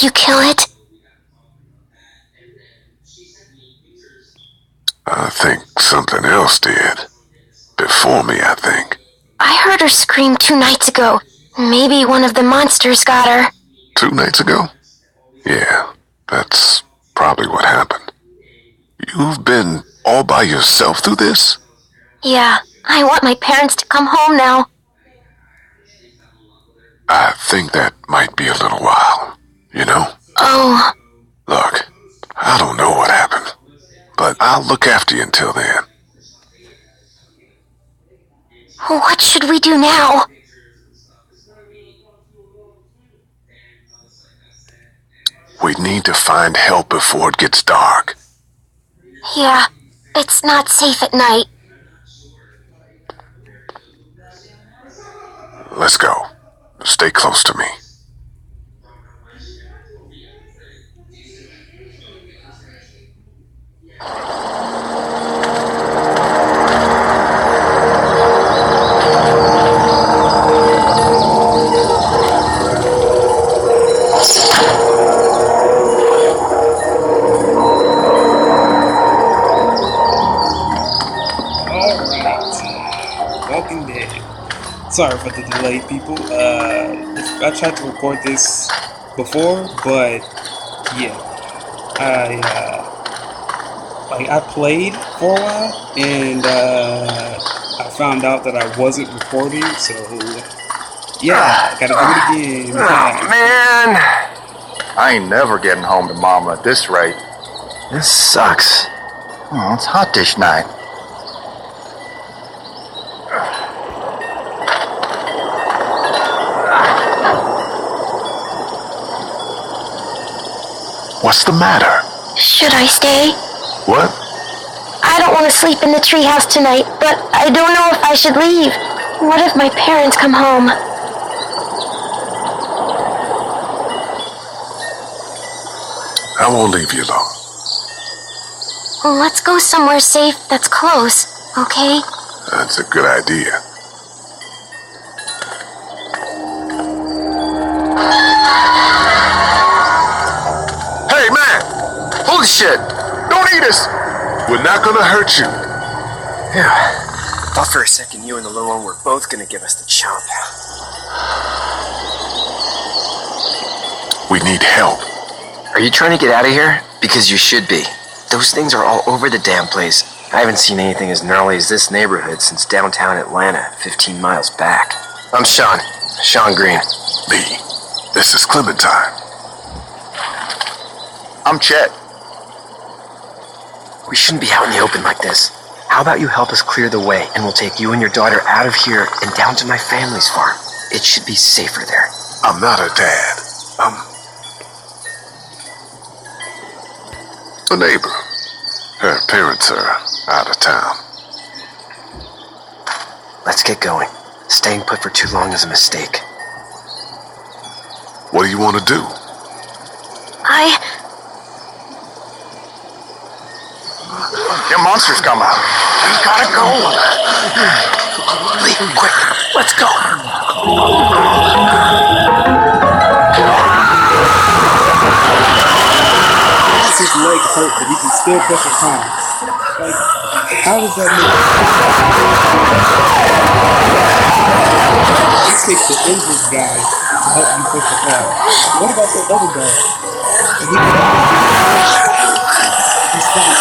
you kill it? I think something else did. Before me, I think. I heard her scream 2 nights ago. Maybe one of the monsters got her. 2 nights ago? Yeah, that's probably what happened. You've been all by yourself through this? Yeah, I want my parents to come home now. I think that might be a little while, you know? Oh. Look, I don't know what happened, but I'll look after you until then. What should we do now? We need to find help before it gets dark. Yeah, it's not safe at night. Let's go. Stay close to me. Walking Dead. Sorry for the delay, people. I tried to record this before, but yeah, I played for a while, and I found out that I wasn't recording, so yeah, gotta do it again. Oh, man, I ain't never getting home to Mama at this rate. This sucks. Oh, it's hot dish night. What's the matter? Should I stay? What? I don't want to sleep in the treehouse tonight, but I don't know if I should leave. What if my parents come home? I won't leave you alone. Let's go somewhere safe that's close, okay? That's a good idea. Hey, man! Holy shit! Don't eat us! We're not gonna hurt you. Yeah. Thought for a second you and the little one were both gonna give us the chomp. We need help. Are you trying to get out of here? Because you should be. Those things are all over the damn place. I haven't seen anything as gnarly as this neighborhood since downtown Atlanta, 15 miles back. I'm Sean. Sean Green. Lee, this is Clementine. I'm Chet. We shouldn't be out in the open like this. How about you help us clear the way, and we'll take you and your daughter out of here and down to my family's farm. It should be safer there. I'm not a dad. I'm a neighbor. Her parents are out of town. Let's get going. Staying put for too long is a mistake. What do you want to do? Your monsters come out. We gotta go. Lee, quick, let's go. His leg hurt, but he can still push his palm. Like, how does that make sense? It takes the injured guy to help you push the car. What about the other guy? He's fine.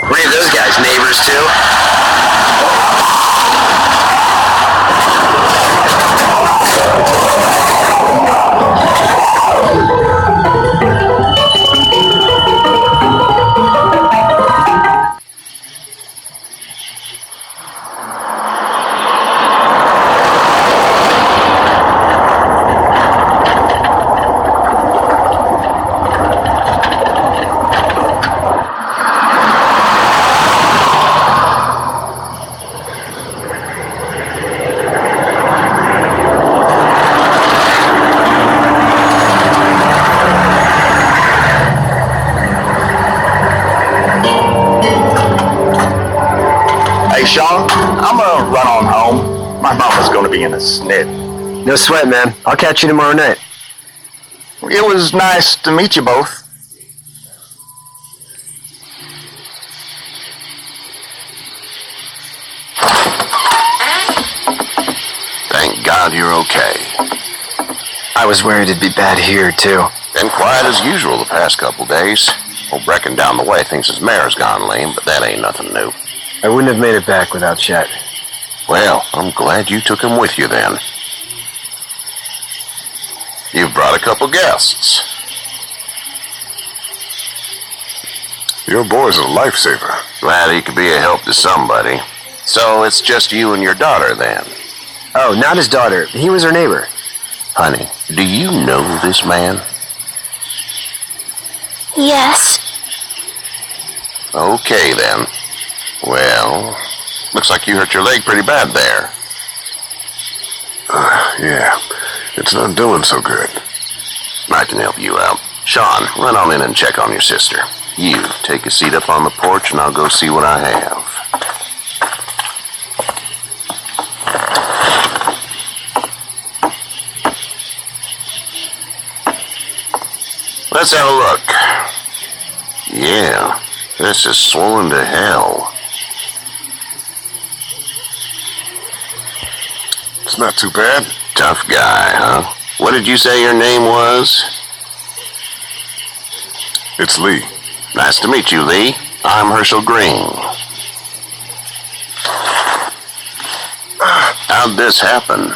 Were any of those guys neighbors too? being a snit. No sweat, man. I'll catch you tomorrow night. It was nice to meet you both. Thank God you're okay. I was worried it'd be bad here, too. Been quiet as usual the past couple days. Old Brecken down the way thinks his mare's gone lame, but that ain't nothing new. I wouldn't have made it back without Chet. Well, I'm glad you took him with you then. You've brought a couple guests. Your boy's a lifesaver. Glad he could be a help to somebody. So it's just you and your daughter then? Oh, not his daughter. He was her neighbor. Honey, do you know this man? Yes. Okay then. Well, looks like you hurt your leg pretty bad there. Yeah, it's not doing so good. I can help you out. Sean, run on in and check on your sister. You, take a seat up on the porch and I'll go see what I have. Let's have a look. Yeah, this is swollen to hell. It's not too bad. Tough guy, huh? What did you say your name was? It's Lee. Nice to meet you, Lee. I'm Herschel Green. How'd this happen?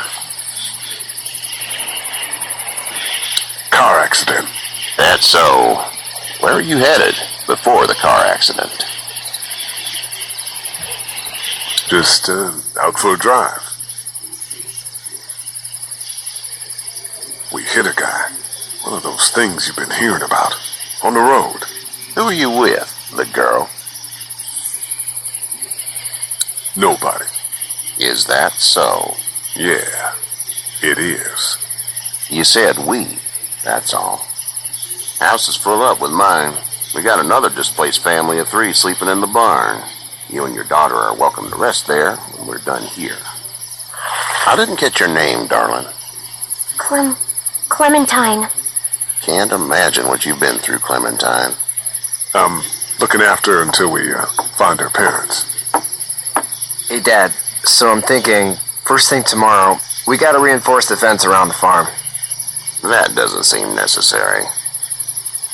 Car accident. That's so. Where were you headed before the car accident? Just out for a drive. We hit a guy. One of those things you've been hearing about. On the road. Who are you with? The girl? Nobody. Is that so? Yeah, it is. You said we. That's all. House is full up with mine. We got another displaced family of 3 sleeping in the barn. You and your daughter are welcome to rest there when we're done here. I didn't get your name, darling. Clementine. Can't imagine what you've been through, Clementine. I'm looking after her until we find her parents. Hey, Dad. So I'm thinking, first thing tomorrow, we gotta reinforce the fence around the farm. That doesn't seem necessary.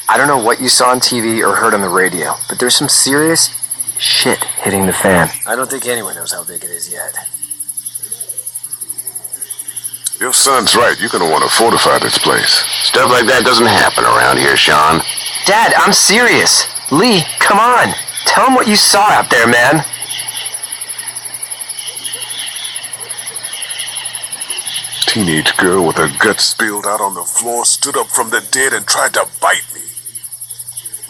I don't know what you saw on TV or heard on the radio, but there's some serious shit hitting the fan. I don't think anyone knows how big it is yet. Your son's right. You're gonna want to fortify this place. Stuff like that doesn't happen around here, Sean. Dad, I'm serious. Lee, come on. Tell him what you saw out there, man. Teenage girl with her guts spilled out on the floor stood up from the dead and tried to bite me.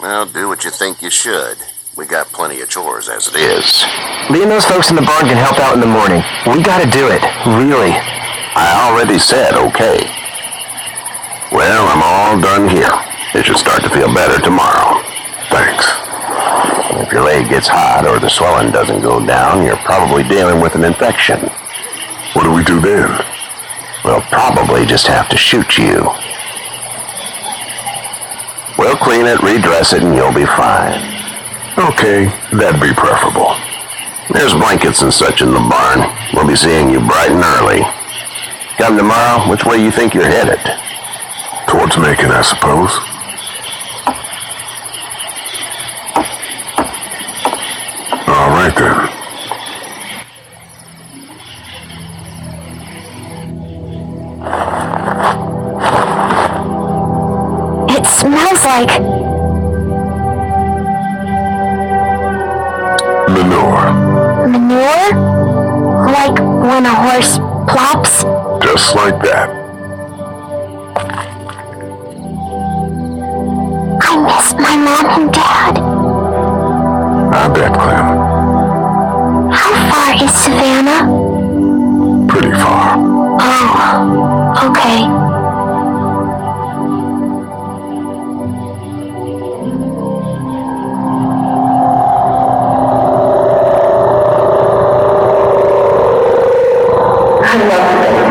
Well, do what you think you should. We got plenty of chores as it is. Lee and those folks in the barn can help out in the morning. We gotta do it. Really. I already said okay. Well, I'm all done here. It should start to feel better tomorrow. Thanks. If your leg gets hot or the swelling doesn't go down, you're probably dealing with an infection. What do we do then? We'll probably just have to shoot you. We'll clean it, redress it, and you'll be fine. Okay, that'd be preferable. There's blankets and such in the barn. We'll be seeing you bright and early. Come tomorrow, which way you think you're headed? Towards Macon, I suppose. All right then. It smells like Manure. manure? Like when a horse plops? Just like that. I miss my mom and dad. I bet, Clem. How far is Savannah? Pretty far. Oh, okay. I love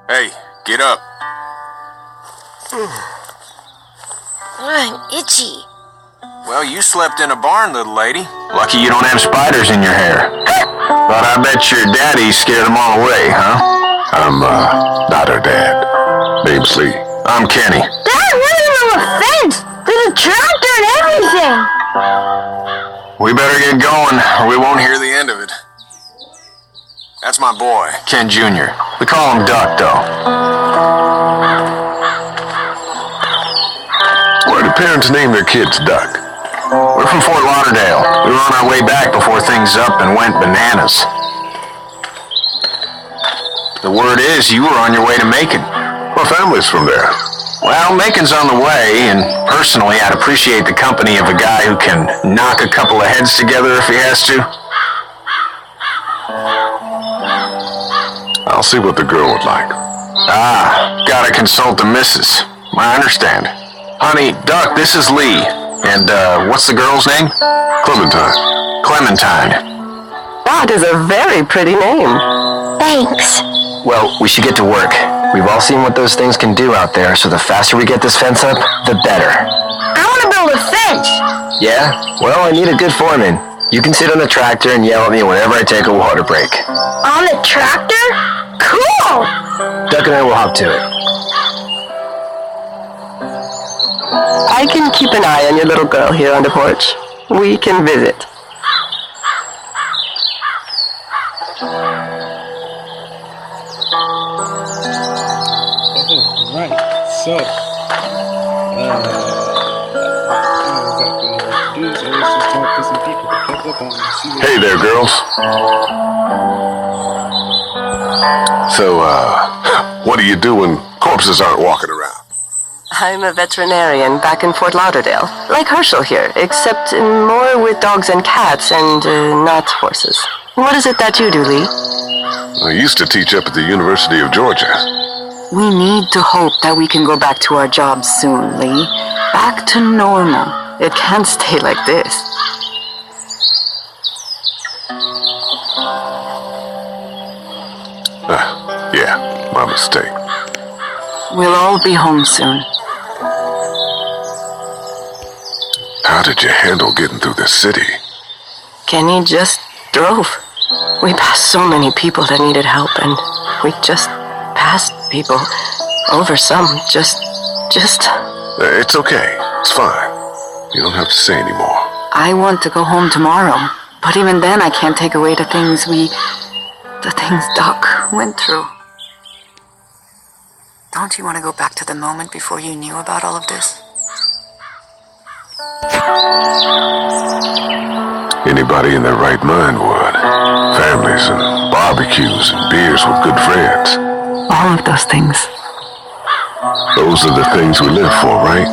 Hey, get up. I'm itchy. Well, you slept in a barn, little lady. Lucky you don't have spiders in your hair. But I bet your daddy scared them all away, huh? I'm, not her dad. Name's Lee. I'm Kenny. Dad, what is on the fence? There's a tractor and everything. We better get going, or we won't hear the end of it. That's my boy, Ken Jr. We call him Duck, though. Why do parents name their kids Duck? We're from Fort Lauderdale. We were on our way back before things up and went bananas. The word is you were on your way to Macon. My family's from there. Well, Macon's on the way, and personally, I'd appreciate the company of a guy who can knock a couple of heads together if he has to. I'll see what the girl would like. Ah, gotta consult the missus. I understand. Honey, Duck, this is Lee. And, what's the girl's name? Clementine. Clementine. That is a very pretty name. Thanks. Well, we should get to work. We've all seen what those things can do out there, so the faster we get this fence up, the better. I want to build a fence. Yeah? Well, I need a good foreman. You can sit on the tractor and yell at me whenever I take a water break. On the tractor? Cool. Duck and I will hop to it. I can keep an eye on your little girl here on the porch. We can visit. Alright, so, let's just talk to some people to catch up on and see what Hey there, girls. So, what do you do when corpses aren't walking around? I'm a veterinarian back in Fort Lauderdale, like Herschel here, except more with dogs and cats and not horses. What is it that you do, Lee? I used to teach up at the University of Georgia. We need to hope that we can go back to our jobs soon, Lee. Back to normal. It can't stay like this. Yeah, my mistake. We'll all be home soon. How did you handle getting through the city? Kenny just drove. We passed so many people that needed help, and we just passed people over some. Just. It's okay. It's fine. You don't have to say anymore. I want to go home tomorrow, but even then I can't take away the things Doc went through. Don't you want to go back to the moment before you knew about all of this? Anybody in their right mind would. Families and barbecues and beers with good friends. All of those things. Those are the things we live for, right?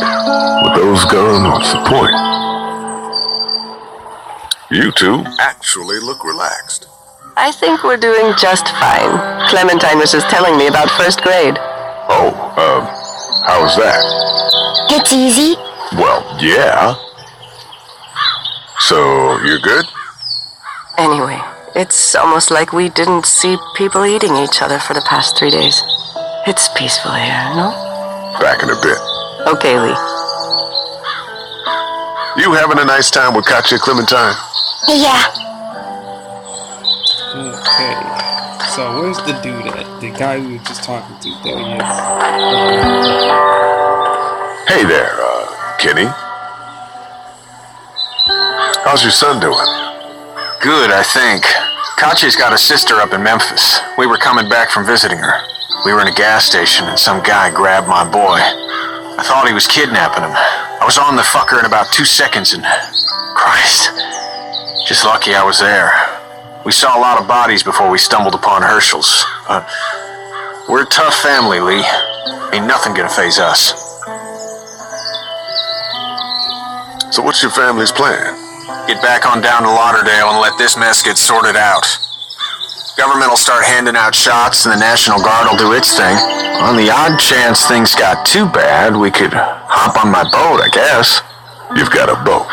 With those gone, what's the point? You two actually look relaxed. I think we're doing just fine. Clementine was just telling me about first grade. Oh, how was that? It's easy. Well, yeah. So, you're good? Anyway, it's almost like we didn't see people eating each other for the past 3 days. It's peaceful here, no? Back in a bit. Okay, Lee. You having a nice time with Katya, Clementine? Yeah. Okay, so where's the dude at? The guy we were just talking to. There he is. Hey there, Kenny. How's your son doing? Good, I think. Katya's got a sister up in Memphis. We were coming back from visiting her. We were in a gas station and some guy grabbed my boy. I thought he was kidnapping him. I was on the fucker in about 2 seconds and... Christ. Just lucky I was there. We saw a lot of bodies before we stumbled upon Herschel's. We're a tough family, Lee. Ain't nothing gonna faze us. So what's your family's plan? Get back on down to Lauderdale and let this mess get sorted out. Government will start handing out shots and the National Guard will do its thing. On the odd chance things got too bad, we could hop on my boat, I guess. You've got a boat.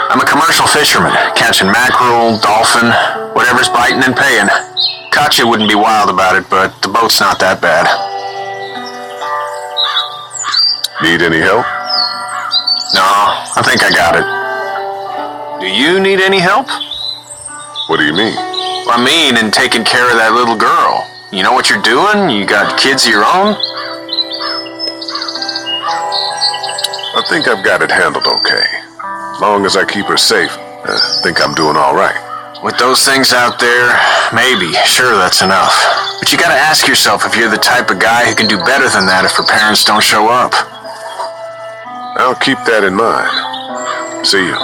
I'm a commercial fisherman, catching mackerel, dolphin, whatever's biting and paying. Katya wouldn't be wild about it, but the boat's not that bad. Need any help? No, I think I got it. Do you need any help? What do you mean? I mean, in taking care of that little girl. You know what you're doing? You got kids of your own? I think I've got it handled okay. Long as I keep her safe, I think I'm doing all right. With those things out there, maybe, sure, that's enough. But you gotta ask yourself if you're the type of guy who can do better than that if her parents don't show up. I'll keep that in mind. See you.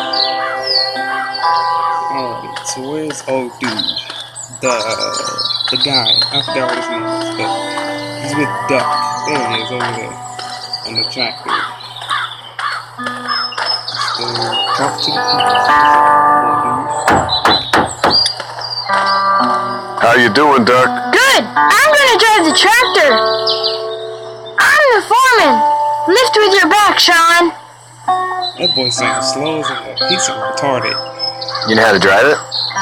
Alright, so where's old dude? The guy. I forgot what his name is, but he's with Duck. There he is, over there. On the tractor. So, talk to the people. How you doing, Duck? Good! I'm gonna drive the tractor! I'm the foreman! Lift with your back, Sean! That boy sounds slow as a piece of retarded. You know how to drive it?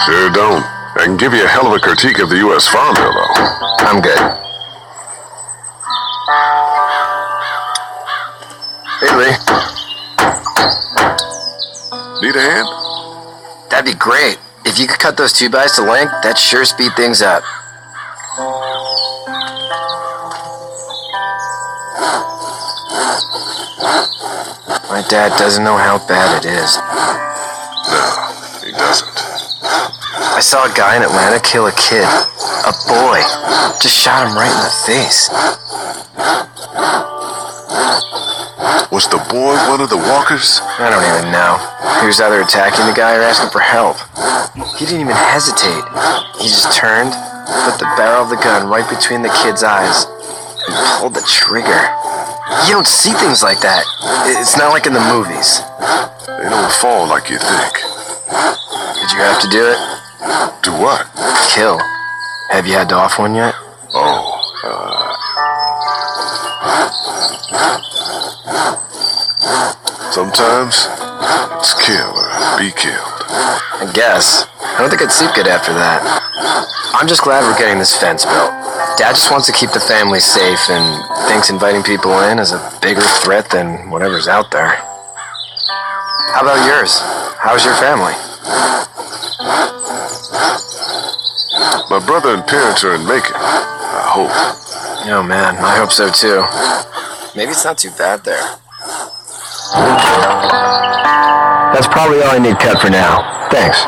Sure don't. I can give you a hell of a critique of the U.S. Farm Bill, though. I'm good. Hey, Lee. Need a hand? That'd be great. If you could cut those 2x to length, that'd sure speed things up. My dad doesn't know how bad it is. No, he doesn't. I saw a guy in Atlanta kill a kid. A boy. Just shot him right in the face. Was the boy one of the walkers? I don't even know. He was either attacking the guy or asking for help. He didn't even hesitate. He just turned, put the barrel of the gun right between the kid's eyes, and pulled the trigger. You don't see things like that. It's not like in the movies. They don't fall like you think. Did you have to do it? Do what? Kill. Have you had to off one yet? Sometimes it's kill or be killed. I guess. I don't think I'd sleep good after that. I'm just glad we're getting this fence built. Dad just wants to keep the family safe and thinks inviting people in is a bigger threat than whatever's out there. How about yours? How's your family? My brother and parents are in Macon. I hope. Oh man, I hope so too. Maybe it's not too bad there. That's probably all I need cut for now. Thanks.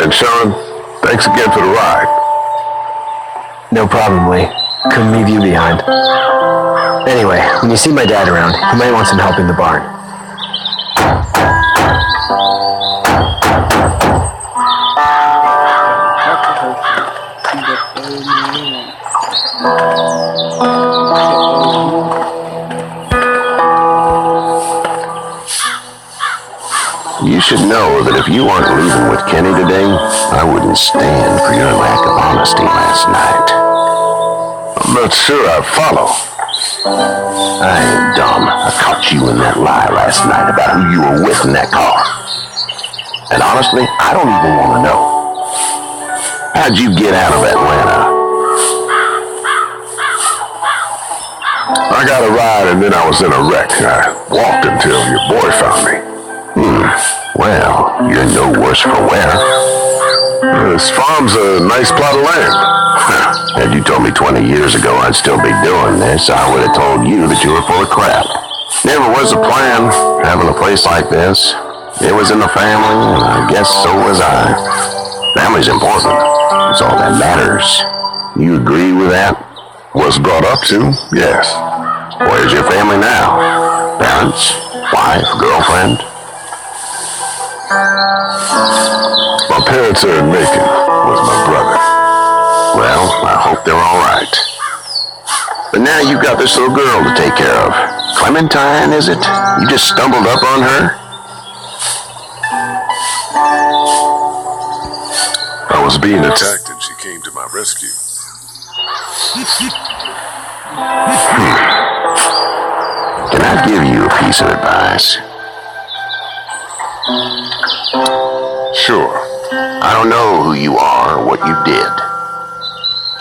And Sean, thanks again for the ride. No problem, Lee. Couldn't leave you behind. Anyway, when you see my dad around, he might want some help in the barn. You should know that if you weren't leaving with Kenny today, I wouldn't stand for your lack of honesty last night. I'm not sure I follow. I ain't dumb. I caught you in that lie last night about who you were with in that car. And honestly, I don't even want to know. How'd you get out of Atlanta? I got a ride and then I was in a wreck. I walked until your boy found me. Well, you're no worse for wear. This farm's a nice plot of land. Had you told me 20 years ago I'd still be doing this, I would have told you that you were full of crap. Never was a plan, having a place like this. It was in the family, and I guess so was I. Family's important. It's all that matters. You agree with that? Was brought up to, yes. Where's your family now? Parents? Wife? Girlfriend? My parents are in Macon with my brother. Well, I hope they're all right. But now you've got this little girl to take care of. Clementine, is it? You just stumbled up on her? I was being attacked and she came to my rescue. Can I give you a piece of advice? Sure. I don't know who you are or what you did.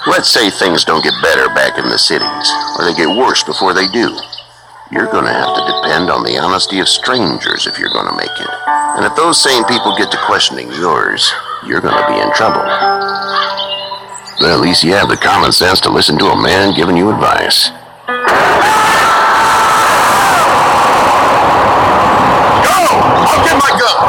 Let's say things don't get better back in the cities, or they get worse before they do. You're gonna have to depend on the honesty of strangers if you're gonna make it. And if those same people get to questioning yours, you're gonna be in trouble. But at least you have the common sense to listen to a man giving you advice. Go! I'll get my gun!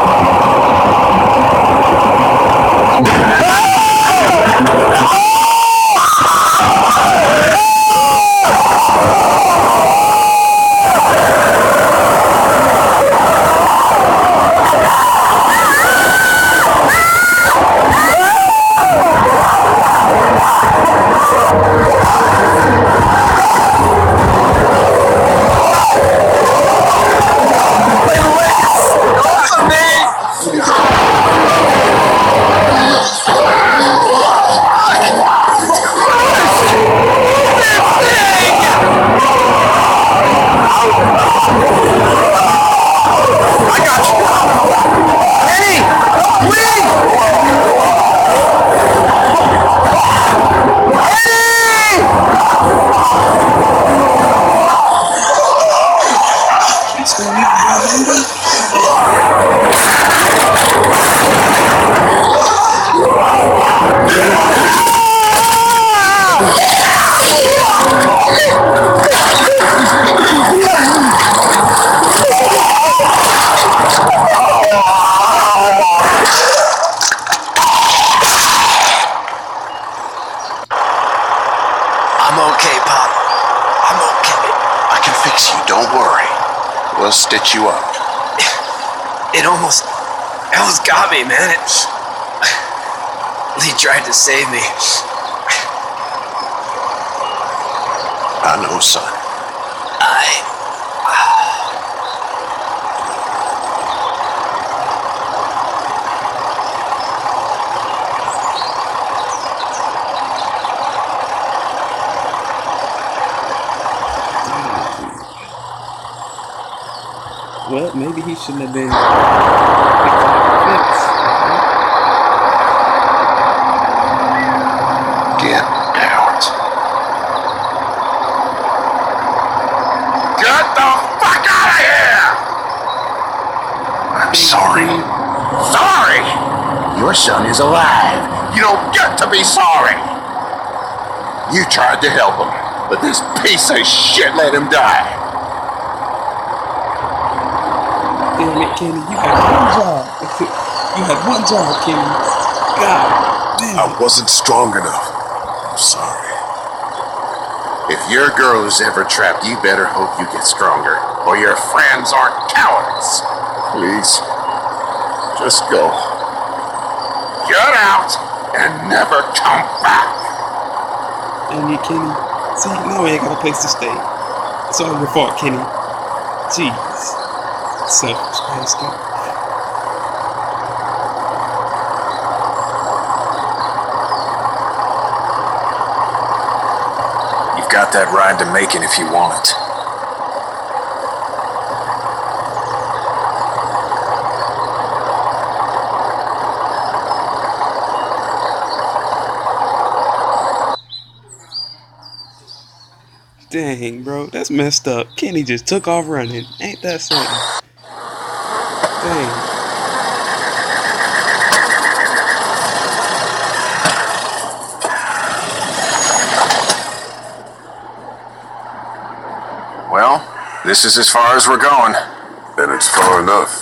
I'm okay, Pop. I'm okay. I can fix you, don't worry. We'll stitch you up. It almost got me, man. Lee tried to save me. I know, son. Well, maybe he shouldn't have been. Get out. Get the fuck out of here! I'm sorry. Sorry? Your son is alive. You don't get to be sorry. You tried to help him, but this piece of shit let him die. Damn it, Kenny, you had one job. You had one job, Kenny. God damn. I wasn't strong enough. I'm sorry. If your girl is ever trapped, you better hope you get stronger, or your friends aren't cowards. Please. Just go. Get out and never come back. Damn you, Kenny. See, now we ain't got a place to stay. It's all your fault, Kenny. Jeez. Selfish bastard. You've got that ride to Macon if you want it. Dang, bro, that's messed up. Kenny just took off running. Ain't that something? Dang. Well, this is as far as we're going. And it's far enough.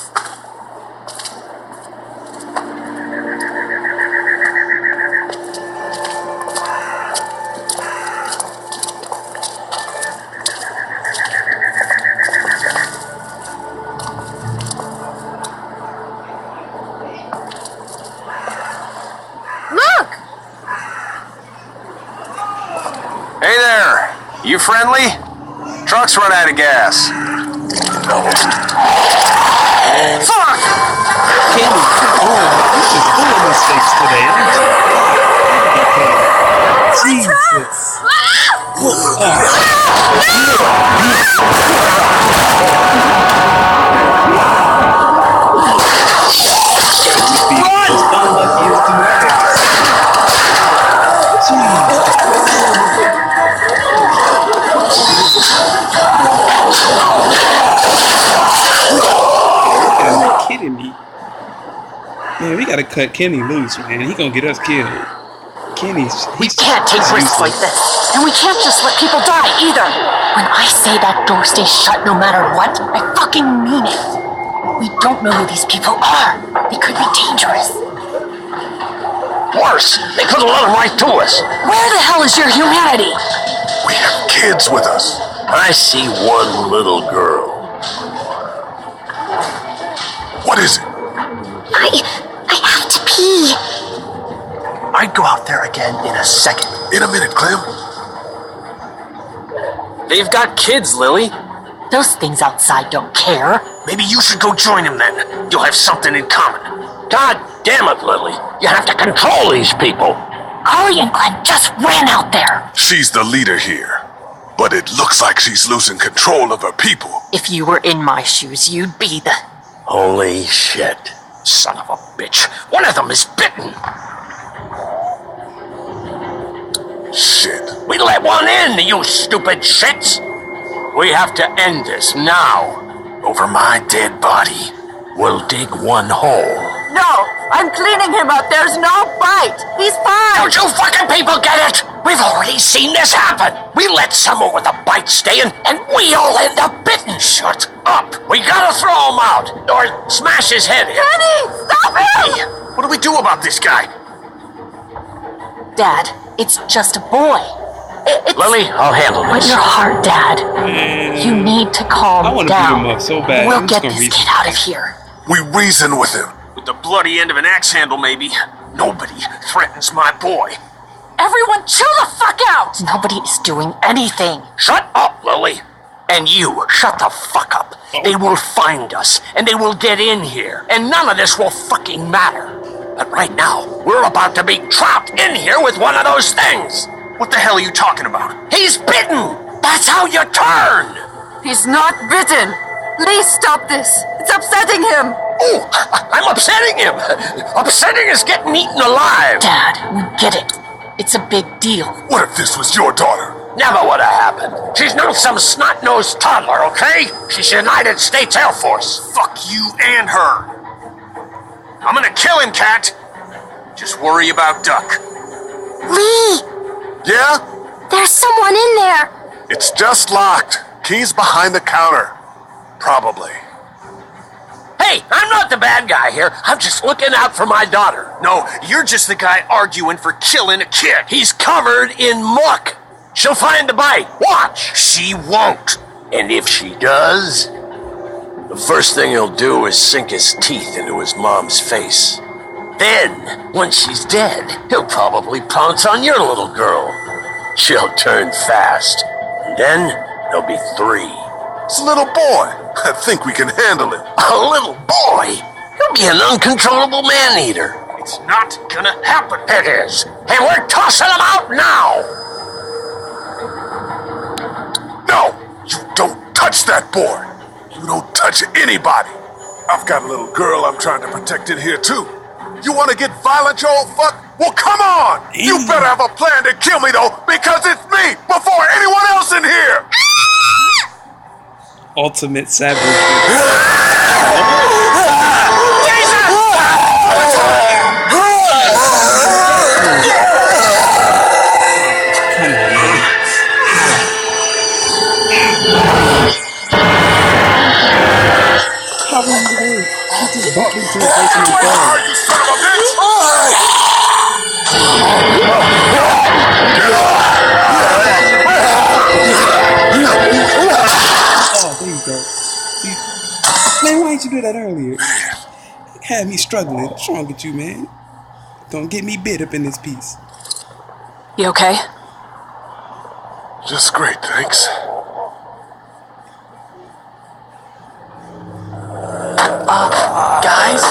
Hey there! You friendly? Truck's run out of gas. Fuck! Kenny, come on. You just full of mistakes today, aren't you? Jesus. Jeez. kidding me? Man, we gotta cut Kenny loose, man. He gonna get us killed. We can't take risks like this. And we can't just let people die either. When I say that door stays shut no matter what, I fucking mean it. We don't know who these people are. They could be dangerous. Worse, they could have let them right to us. Where the hell is your humanity? We have kids with us. I see one little girl. What is it? I have to pee. I'd go out there again in a second. In a minute, Clem. They've got kids, Lily. Those things outside don't care. Maybe you should go join them then. You'll have something in common. God damn it, Lily. You have to control these people. Carly and Glenn just ran out there. She's the leader here. But it looks like she's losing control of her people. If you were in my shoes, you'd be the... Holy shit. Son of a bitch. One of them is bitten. Shit. We let one in, you stupid shits. We have to end this now. Over my dead body, we'll dig one hole. No, I'm cleaning him up. There's no bite. He's fine. Don't you fucking people get it? We've already seen this happen. We let someone with a bite stay in, and we all end up bitten. Shut up. We gotta throw him out, or smash his head in. Kenny, stop him! Hey, what do we do about this guy? Dad, it's just a boy. It's... Lily, I'll handle Put this. your heart, Dad. You need to calm I want to beat down. him up so bad. We'll I'm just get gonna this reach kid out of here. We reason with him. With the bloody end of an axe handle, maybe. Nobody threatens my boy. Everyone chill the fuck out! Nobody is doing anything. Shut up, Lily. And you, shut the fuck up. They will find us, and they will get in here, and none of this will fucking matter. But right now, we're about to be trapped in here with one of those things. What the hell are you talking about? He's bitten. That's how you turn. He's not bitten. Please stop this. It's upsetting him. Oh, I'm upsetting him. Upsetting is getting eaten alive. Dad, we get it. It's a big deal. What if this was your daughter? Never would have happened. She's not some snot-nosed toddler, okay? She's United States Air Force. Fuck you and her. I'm gonna kill him, Cat. Just worry about Duck. Lee, Yeah? there's someone in there. It's just locked. Key's behind the counter. Probably. Hey, I'm not the bad guy here. I'm just looking out for my daughter. No, you're just the guy arguing for killing a kid. He's covered in muck. She'll find the bite. Watch. She won't. And if she does, the first thing he'll do is sink his teeth into his mom's face. Then, once she's dead, he'll probably pounce on your little girl. She'll turn fast. And then there'll be 3. It's a little boy. I think we can handle it. A little boy? He'll be an uncontrollable man-eater. It's not gonna happen. It is. And we're tossing him out now. No! You don't touch that boy! You don't touch anybody! I've got a little girl I'm trying to protect in here too. You wanna get violent, you old fuck? Well, come on! You better have a plan to kill me though, because it's me before anyone else in here! Ultimate savage. How was he there? He just bumped into a place in the car. You son of a bitch! Oh, there you go. See, man, why didn't you do that earlier? Had me struggling. What's wrong with you, man? Don't get me bit up in this piece. You okay? Just great, thanks. Guys?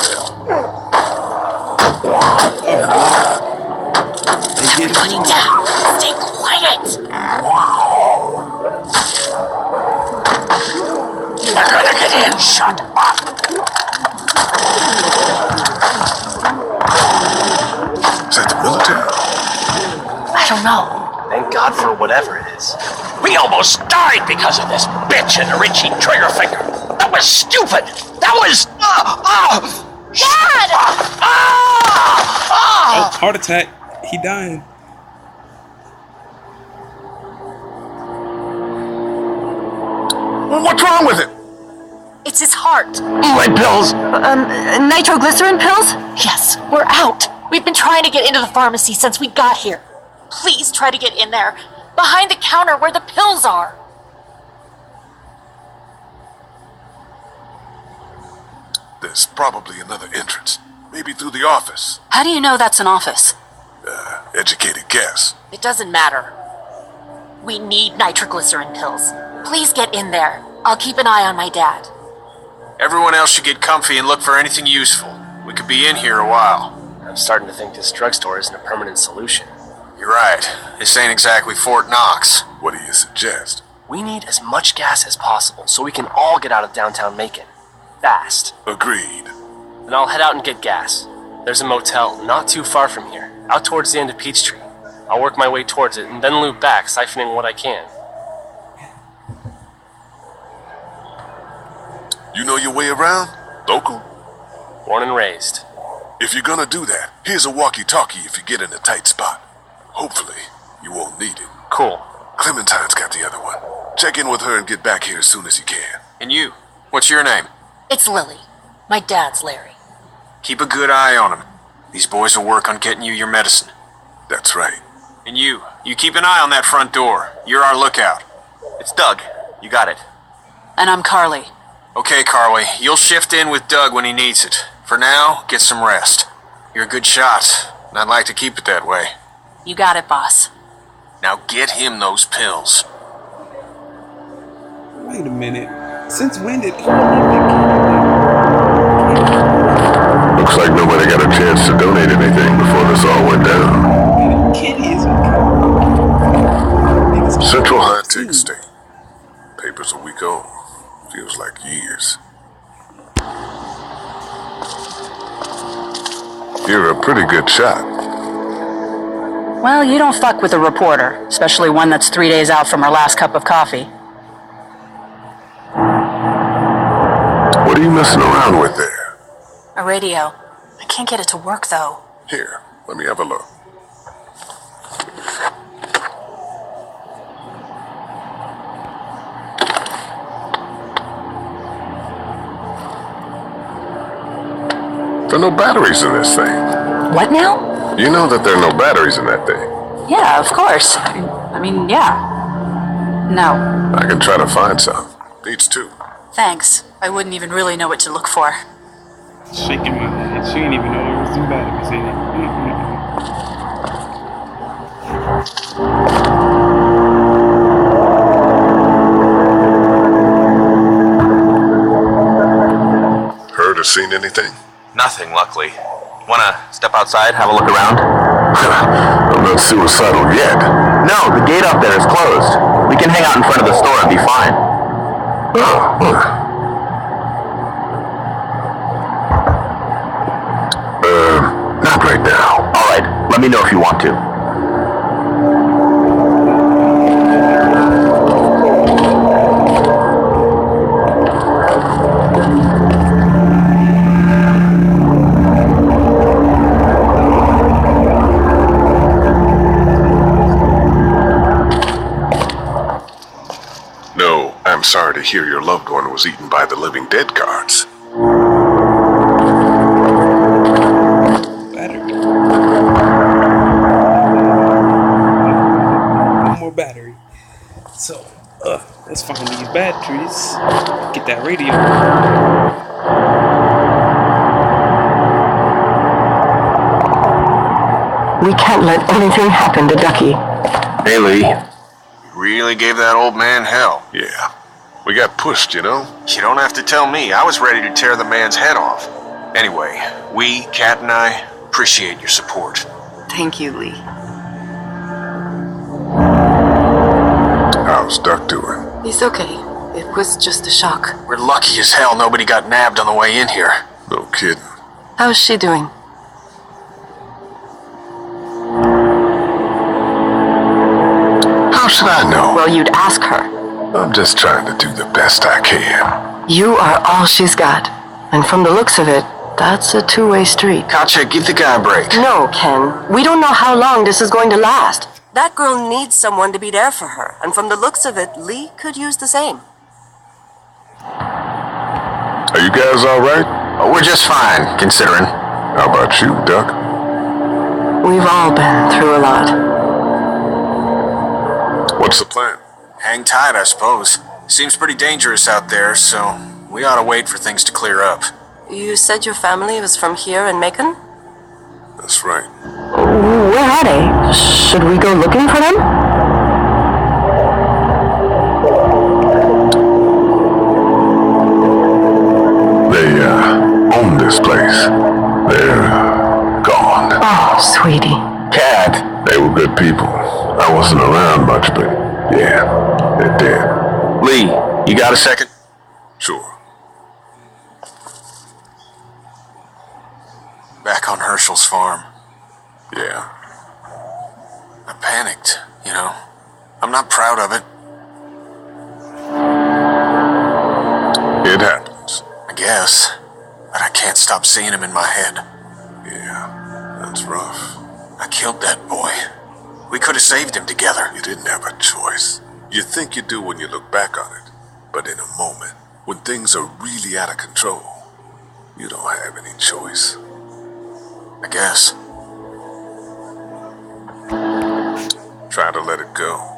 Everybody down. Stay quiet. You're gonna get in. Shut up. Is that the military? I don't know. Thank God for whatever it is. We almost died because of this bitch and her itchy trigger finger. That was stupid. That was... Dad! Oh, heart attack. He dying. What's wrong with him? It's his heart. My pills. Nitroglycerin pills? Yes, we're out. We've been trying to get into the pharmacy since we got here. Please try to get in there. Behind the counter where the pills are. There's probably another entrance. Maybe through the office. How do you know that's an office? Educated guess. It doesn't matter. We need nitroglycerin pills. Please get in there. I'll keep an eye on my dad. Everyone else should get comfy and look for anything useful. We could be in here a while. I'm starting to think this drugstore isn't a permanent solution. You're right. This ain't exactly Fort Knox. What do you suggest? We need as much gas as possible so we can all get out of downtown Macon. Fast. Agreed. Then I'll head out and get gas. There's a motel not too far from here, out towards the end of Peachtree. I'll work my way towards it and then loop back, siphoning what I can. You know your way around? Local? Born and raised. If you're gonna do that, here's a walkie-talkie if you get in a tight spot. Hopefully, you won't need it. Cool. Clementine's got the other one. Check in with her and get back here as soon as you can. And you? What's your name? It's Lily. My dad's Larry. Keep a good eye on him. These boys will work on getting you your medicine. That's right. And you keep an eye on that front door. You're our lookout. It's Doug. You got it. And I'm Carly. Okay, Carly, you'll shift in with Doug when he needs it. For now, get some rest. You're a good shot, and I'd like to keep it that way. You got it, boss. Now get him those pills. Wait a minute. Since when did Looks like nobody got a chance to donate anything before this all went down. Kitty is Central High Tech State. Paper's a week old. Feels like years. You're a pretty good shot. Well, you don't fuck with a reporter, especially one that's 3 days out from her last cup of coffee. What are you messing around with there? A radio. I can't get it to work, though. Here, let me have a look. There are no batteries in this thing. What now? You know that there are no batteries in that thing. Yeah, of course. I mean, yeah. No. I can try to find some. Needs two. Thanks. I wouldn't even really know what to look for. shaking my head. She didn't even know there was some batteries in it. Heard or seen anything? Nothing, luckily. Wanna step outside, have a look around? I'm not suicidal yet. No, the gate up there is closed. We can hang out in front of the store and be fine. Not right now. Alright, let me know if you want to. No, I'm sorry to hear your loved one was eaten by the living dead guards. Battery. One more battery. So, let's find these batteries. Get that radio. We can't let anything happen to Ducky. Hey, Lee. Really gave that old man hell. Yeah. We got pushed, you know? You don't have to tell me. I was ready to tear the man's head off. Anyway, we, Kat and I, appreciate your support. Thank you, Lee. How's Duck doing? He's okay. It was just a shock. We're lucky as hell nobody got nabbed on the way in here. No kidding. How's she doing? How should I know? Well, you'd ask her. I'm just trying to do the best I can. You are all she's got. And from the looks of it, that's a two-way street. Katya, give the guy a break. No, Ken. We don't know how long this is going to last. That girl needs someone to be there for her. And from the looks of it, Lee could use the same. Are you guys all right? Oh, we're just fine, considering. How about you, Duck? We've all been through a lot. What's the plan? Hang tight, I suppose. Seems pretty dangerous out there, so we ought to wait for things to clear up. You said your family was from here in Macon? That's right. Where are they? Should we go looking for them? They, own this place. They're gone. Oh, sweetie. Cat. They were good people. I wasn't around much, but yeah, they're dead. Lee, you got a second? Sure. Back on Herschel's farm. Yeah. I panicked, you know. I'm not proud of it. It happens. I guess. But I can't stop seeing him in my head. Yeah, that's rough. I killed that boy. We could have saved him together. You didn't have a choice. You think you do when you look back on it. But in a moment, when things are really out of control, you don't have any choice. I guess. Try to let it go.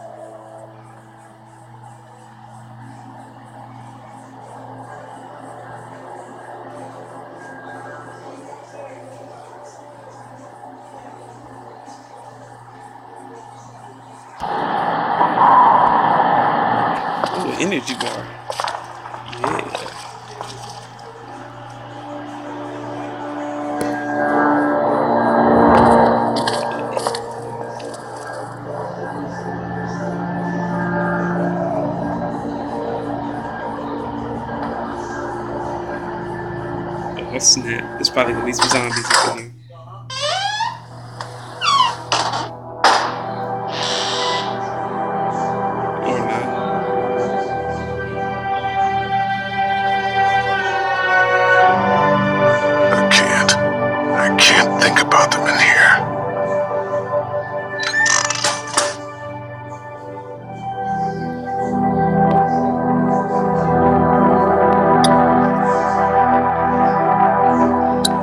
Ooh, energy bar. Yeah. Oh, snap. There's probably gonna be some zombies up in here. Or not. I can't think about them in here.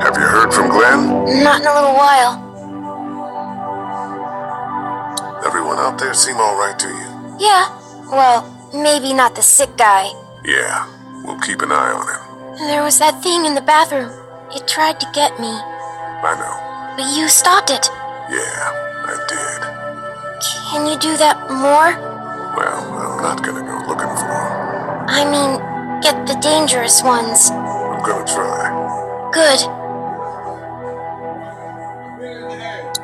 Have you heard from Glenn? Not in a little while. Everyone out there seem all right to you? Yeah. Well, maybe not the sick guy. Yeah, we'll keep an eye on him. There was that thing in the bathroom. It tried to get me. I know. But you stopped it. Yeah, I did. Can you do that more? Well, I'm not gonna go looking for him. I mean, get the dangerous ones. I'm gonna try. Good.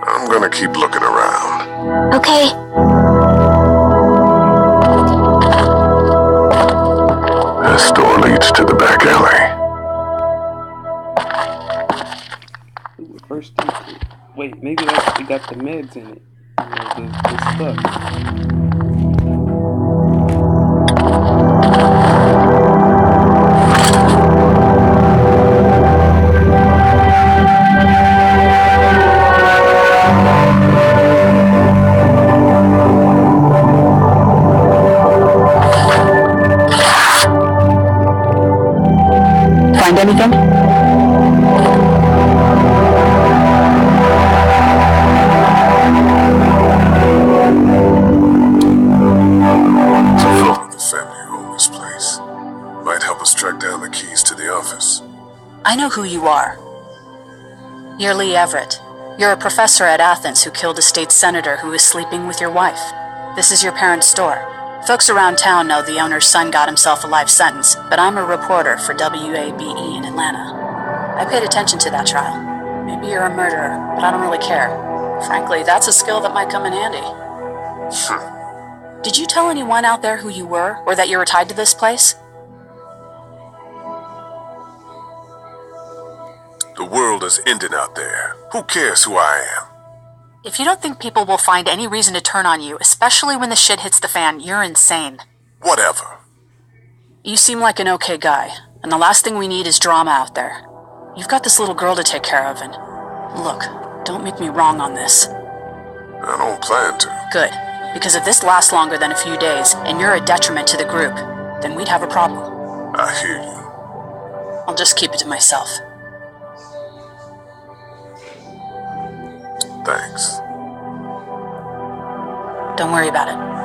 I'm gonna keep looking around. Okay. This door leads to the back alley. Ooh, first thing. Wait, maybe that's it got the meds in it. The stuff. Find anything? It's a photo of the family who own this place. Might help us track down the keys to the office. I know who you are. You're Lee Everett. You're a professor at Athens who killed a state senator who was sleeping with your wife. This is your parents' store. Folks around town know the owner's son got himself a life sentence, but I'm a reporter for WABE in Atlanta. I paid attention to that trial. Maybe you're a murderer, but I don't really care. Frankly, that's a skill that might come in handy. Did you tell anyone out there who you were, or that you were tied to this place? The world is ending out there. Who cares who I am? If you don't think people will find any reason to turn on you, especially when the shit hits the fan, you're insane. Whatever. You seem like an okay guy. And the last thing we need is drama out there. You've got this little girl to take care of, and look, don't make me wrong on this. I don't plan to. Good, because if this lasts longer than a few days, and you're a detriment to the group, then we'd have a problem. I hear you. I'll just keep it to myself. Thanks. Don't worry about it.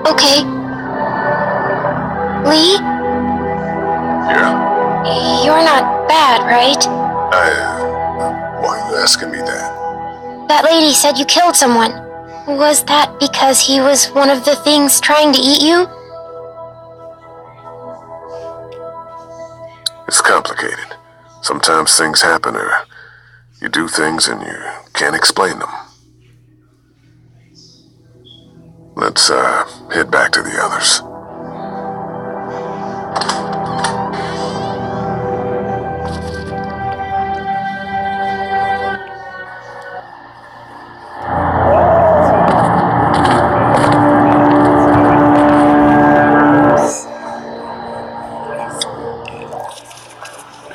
Okay. Lee? Yeah? You're not bad, right? Why are you asking me that? That lady said you killed someone. Was that because he was one of the things trying to eat you? It's complicated. Sometimes things happen or you do things and you can't explain them. Let's, head back to the others.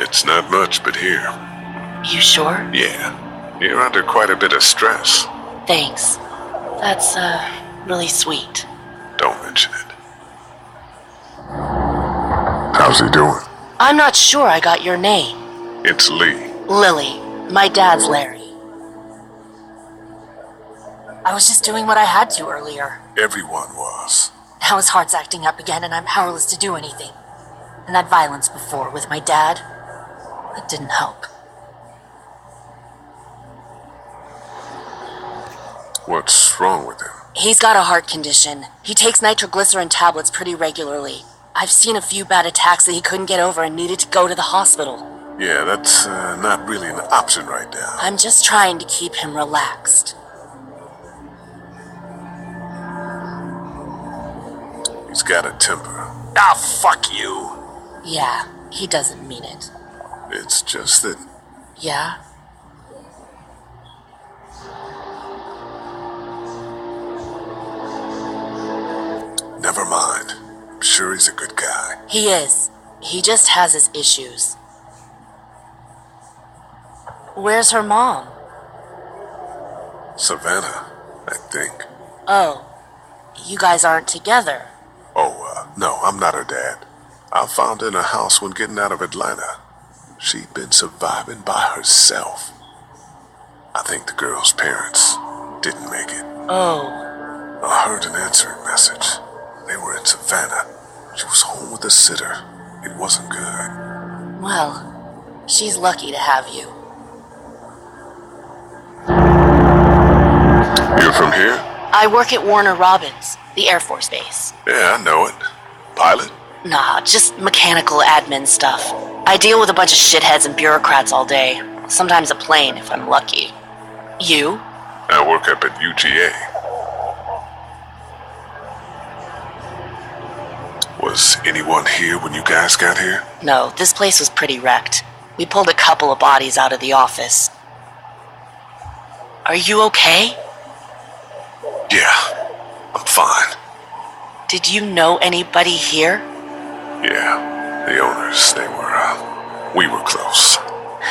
It's not much, but here. You sure? Yeah. You're under quite a bit of stress. Thanks. That's, really sweet. Don't mention it. How's he doing? I'm not sure I got your name. It's Lee. Lily. My dad's Larry. I was just doing what I had to earlier. Everyone was. Now his heart's acting up again and I'm powerless to do anything. And that violence before with my dad, that didn't help. What's wrong with him? He's got a heart condition. He takes nitroglycerin tablets pretty regularly. I've seen a few bad attacks that he couldn't get over and needed to go to the hospital. Yeah, that's not really an option right now. I'm just trying to keep him relaxed. He's got a temper. Ah, fuck you. Yeah, he doesn't mean it. It's just that... Yeah? Never mind. I'm sure he's a good guy. He is. He just has his issues. Where's her mom? Savannah, I think. Oh, you guys aren't together. Oh, no, I'm not her dad. I found her in a house when getting out of Atlanta. She'd been surviving by herself. I think the girl's parents didn't make it. Oh. I heard an answering message. They were in Savannah. She was home with a sitter. It wasn't good. Well, she's lucky to have you. You're from here? I work at Warner Robins, the Air Force Base. Yeah, I know it. Pilot? Nah, just mechanical admin stuff. I deal with a bunch of shitheads and bureaucrats all day. Sometimes a plane, if I'm lucky. You? I work up at UGA. Was anyone here when you guys got here? No, this place was pretty wrecked. We pulled a couple of bodies out of the office. Are you okay? Yeah, I'm fine. Did you know anybody here? Yeah, the owners, we were close.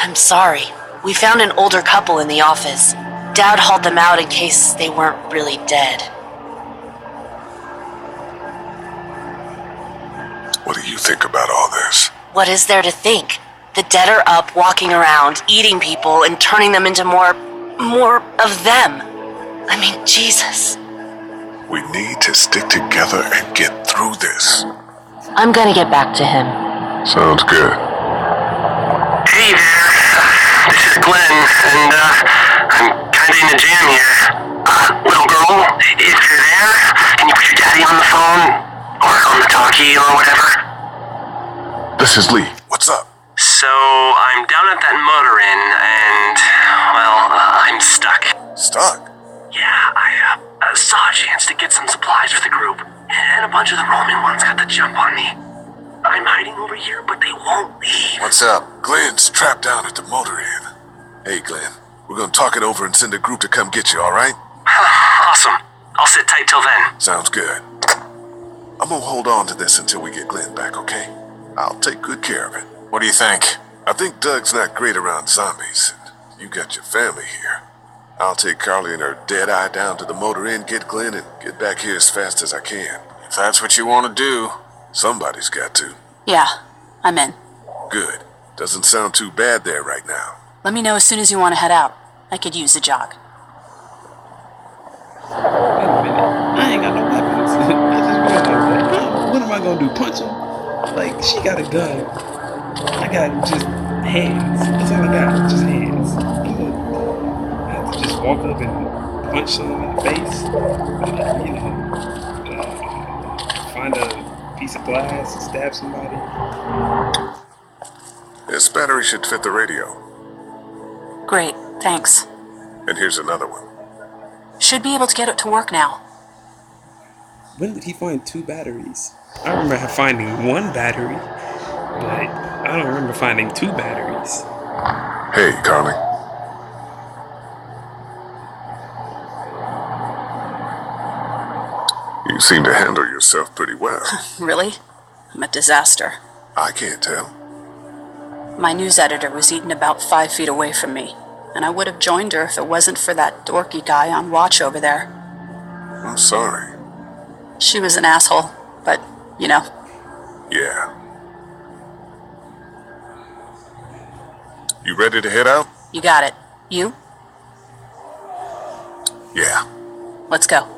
I'm sorry. We found an older couple in the office. Dad hauled them out in case they weren't really dead. What do you think about all this? What is there to think? The dead are up, walking around, eating people, and turning them into more of them. I mean, Jesus. We need to stick together and get through this. I'm gonna get back to him. Sounds good. Hey there, this is Glenn, and I'm kinda in a jam here. Little girl, if you're there, can you put your daddy on the phone? Or on the talkie or whatever? This is Lee. What's up? So, I'm down at that motor inn, and, well, I some supplies for the group, and a bunch of the Roman ones got the jump on me. I'm hiding over here, but they won't leave. What's up? Glenn's trapped down at the motor inn. Hey, Glenn, we're gonna talk it over and send a group to come get you, all right? Awesome. I'll sit tight till then. Sounds good. I'm gonna hold on to this until we get Glenn back, okay? I'll take good care of it. What do you think? I think Doug's not great around zombies. You got your family here. I'll take Carly and her dead eye down to the motor inn, get Glenn, and get back here as fast as I can. If that's what you want to do. Somebody's got to. Yeah, I'm in. Good. Doesn't sound too bad there right now. Let me know as soon as you want to head out. I could use a jog. Wait a minute. I ain't got no weapons. I just want to. What am I gonna do? Punch him? Like, she got a gun. I got just hands. That's all I got. Just hands. I have to just walk up and punch someone in the face. Find a piece of glass and stab somebody. This battery should fit the radio. Great, thanks. And here's another one. Should be able to get it to work now. When did he find 2 batteries? I remember finding 1 battery, but I don't remember finding 2 batteries. Hey, Carly. You seem to handle yourself pretty well. Really? I'm a disaster. I can't tell. My news editor was eaten about 5 feet away from me, and I would have joined her if it wasn't for that dorky guy on watch over there. I'm sorry. She was an asshole, but, you know. Yeah. You ready to head out? You got it. You? Yeah. Let's go.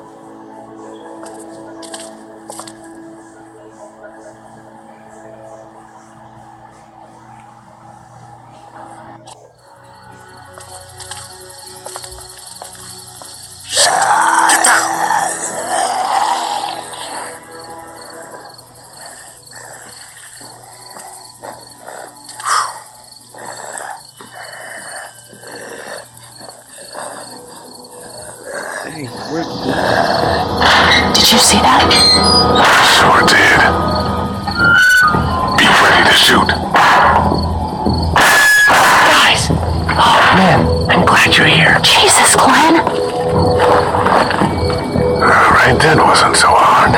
Hey, where's Did you see that? Sure did. Be ready to shoot. Guys! Oh, man. I'm glad you're here. Jesus, Glenn. Right then wasn't so hard.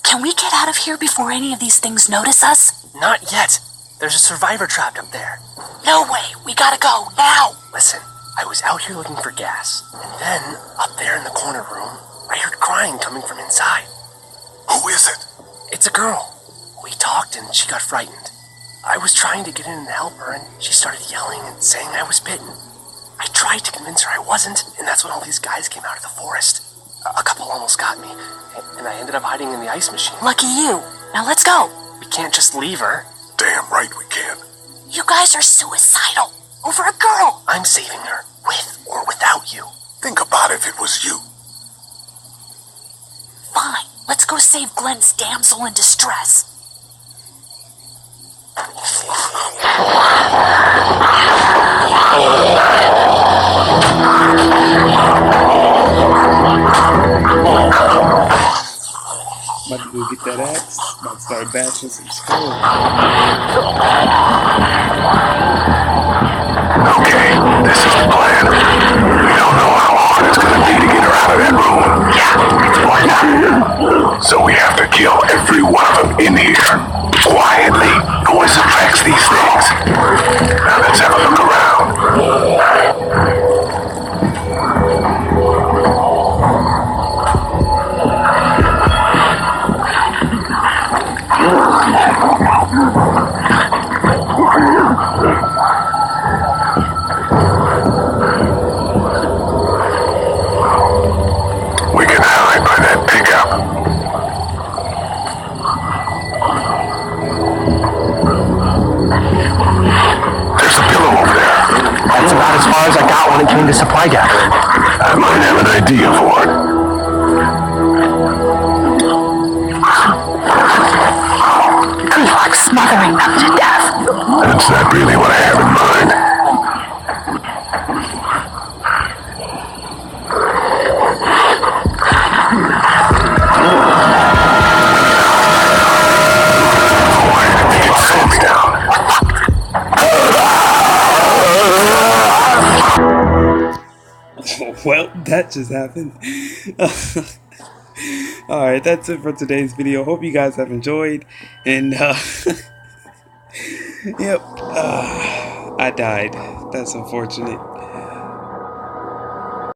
Can we get out of here before any of these things notice us? Not yet. There's a survivor trapped up there. No way. We gotta go, now. Listen, I was out here looking for gas, and then, up there in the corner room, I heard crying coming from inside. Who is it? It's a girl. We talked and she got frightened. I was trying to get in and help her, and she started yelling and saying I was bitten. I tried to convince her I wasn't, and that's when all these guys came out of the forest. A couple almost got me, and I ended up hiding in the ice machine. Lucky you. Now let's go. We can't just leave her. Damn right we can. You guys are suicidal. Over a girl. I'm saving her, with or without you. Think about if it was you. Fine. Let's go save Glenn's damsel in distress. About to go get that axe. About to start bashing some skulls. Okay, this is the plan. We don't know how hard it's gonna be to get her out of that room. Yeah, it's poison. So we have to kill every one of them in here. Quietly. Noise attracts these things. Now let's have a look around. We can hide by that pickup. There's a pillow over there. That's about as far as I got when it came to supply gathering. I might have an idea for it. Good luck smothering them to death. That's not really what I have in mind. That just happened. Alright, that's it for today's video. Hope you guys have enjoyed. And, yep. I died. That's unfortunate.